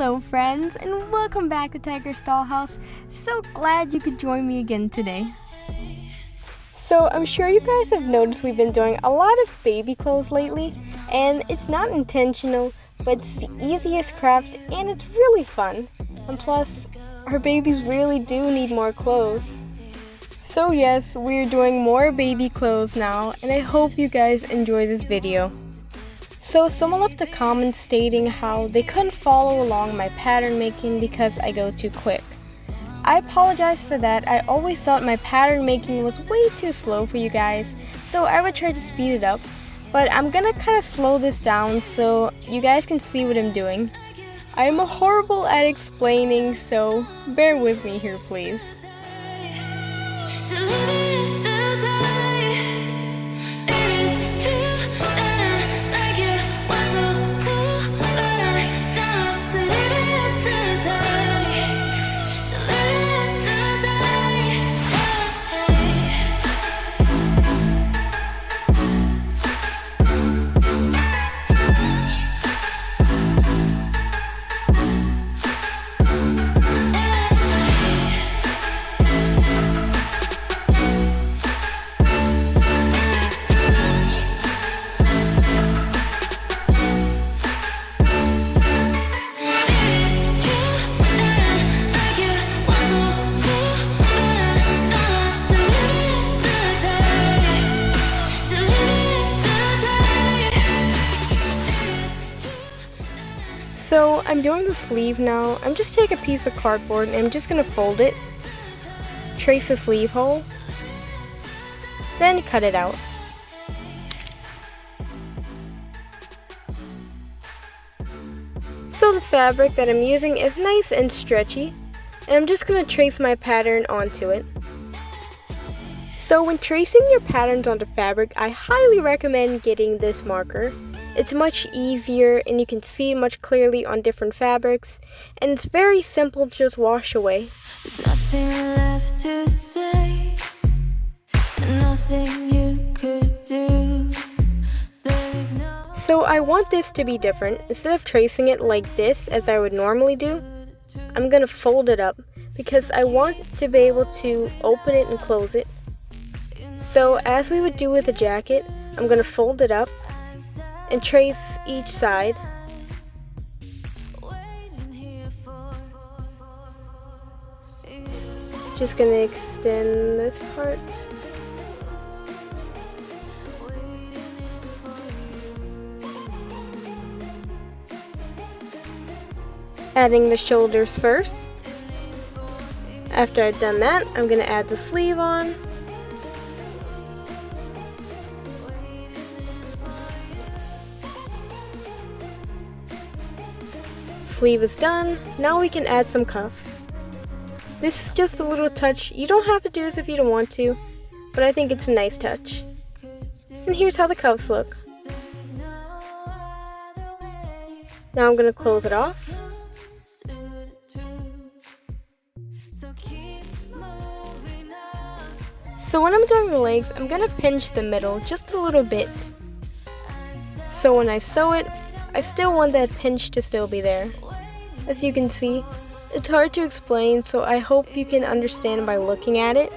Hello friends, and welcome back to Tiger's Dollhouse. So glad you could join me again today. So I'm sure you guys have noticed we've been doing a lot of baby clothes lately, and it's not intentional, but it's the easiest craft and it's really fun. And plus, our babies really do need more clothes. So yes, we're doing more baby clothes now, and I hope you guys enjoy this video. So someone left a comment stating how they couldn't follow along my pattern making because I go too quick. I apologize for that. I always thought my pattern making was way too slow for you guys, so I would try to speed it up. But I'm gonna kind of slow this down so you guys can see what I'm doing. I'm horrible at explaining, so bear with me here please. So I'm doing the sleeve now. I'm just taking a piece of cardboard and I'm just going to fold it, trace the sleeve hole, then cut it out. So the fabric that I'm using is nice and stretchy, and I'm just going to trace my pattern onto it. So when tracing your patterns onto fabric, I highly recommend getting this marker. It's much easier and you can see much clearly on different fabrics, and it's very simple to just wash away. There's nothing left to say, nothing you could do. There is no... So I want this to be different. Instead of tracing it like this as I would normally do, I'm gonna fold it up because I want to be able to open it and close it. So as we would do with a jacket, I'm gonna fold it up and trace each side. Just gonna extend this part. Adding the shoulders first. After I've done that, I'm gonna add the sleeve on. Sleeve is done. Now we can add some cuffs. This is just a little touch. You don't have to do this if you don't want to, but I think it's a nice touch. And here's how the cuffs look. Now I'm going to close it off. So when I'm doing the legs, I'm going to pinch the middle just a little bit. So when I sew it, I still want that pinch to still be there. As you can see, it's hard to explain, so I hope you can understand by looking at it.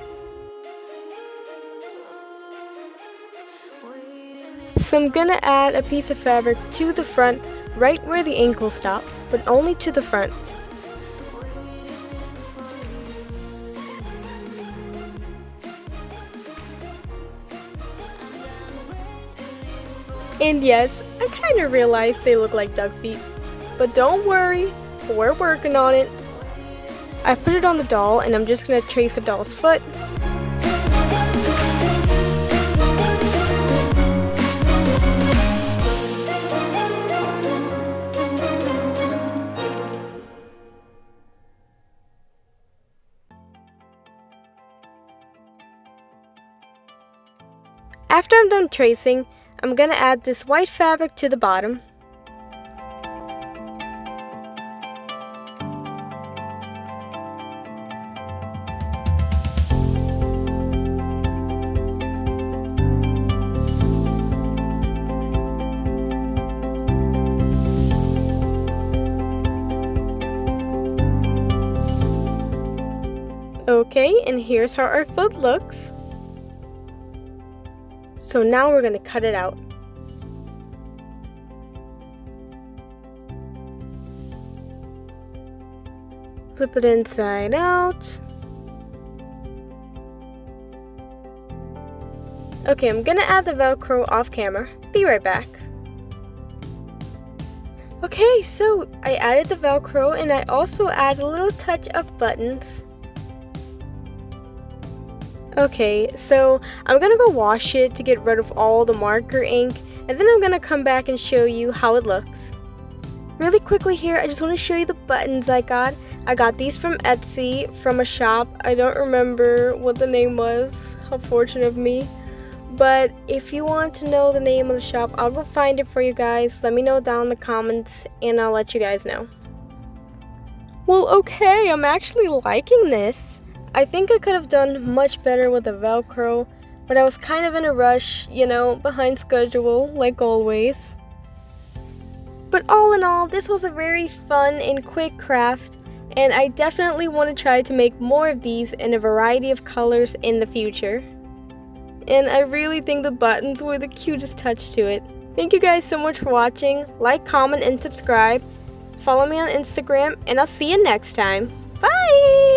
So I'm gonna add a piece of fabric to the front, right where the ankles stop, but only to the front. And yes, I kind of realized they look like duck feet, but don't worry, we're working on it. I put it on the doll and I'm just going to trace the doll's foot. After I'm done tracing, I'm going to add this white fabric to the bottom. Okay, and here's how our foot looks. So now we're gonna cut it out. Flip it inside out. Okay, I'm gonna add the Velcro off camera. Be right back. Okay, so I added the Velcro and I also add a little touch of buttons. Okay, so I'm gonna go wash it to get rid of all the marker ink, and then I'm gonna come back and show you how it looks. Really quickly here, I just want to show you the buttons I got. I got these from Etsy, from a shop. I don't remember what the name was. How fortunate of me. But if you want to know the name of the shop, I'll go find it for you guys. Let me know down in the comments and I'll let you guys know. Well, okay, I'm actually liking this. I think I could have done much better with the Velcro, but I was kind of in a rush, you know, behind schedule, like always. But all in all, this was a very fun and quick craft, and I definitely want to try to make more of these in a variety of colors in the future. And I really think the buttons were the cutest touch to it. Thank you guys so much for watching. Like, comment, and subscribe. Follow me on Instagram, and I'll see you next time. Bye!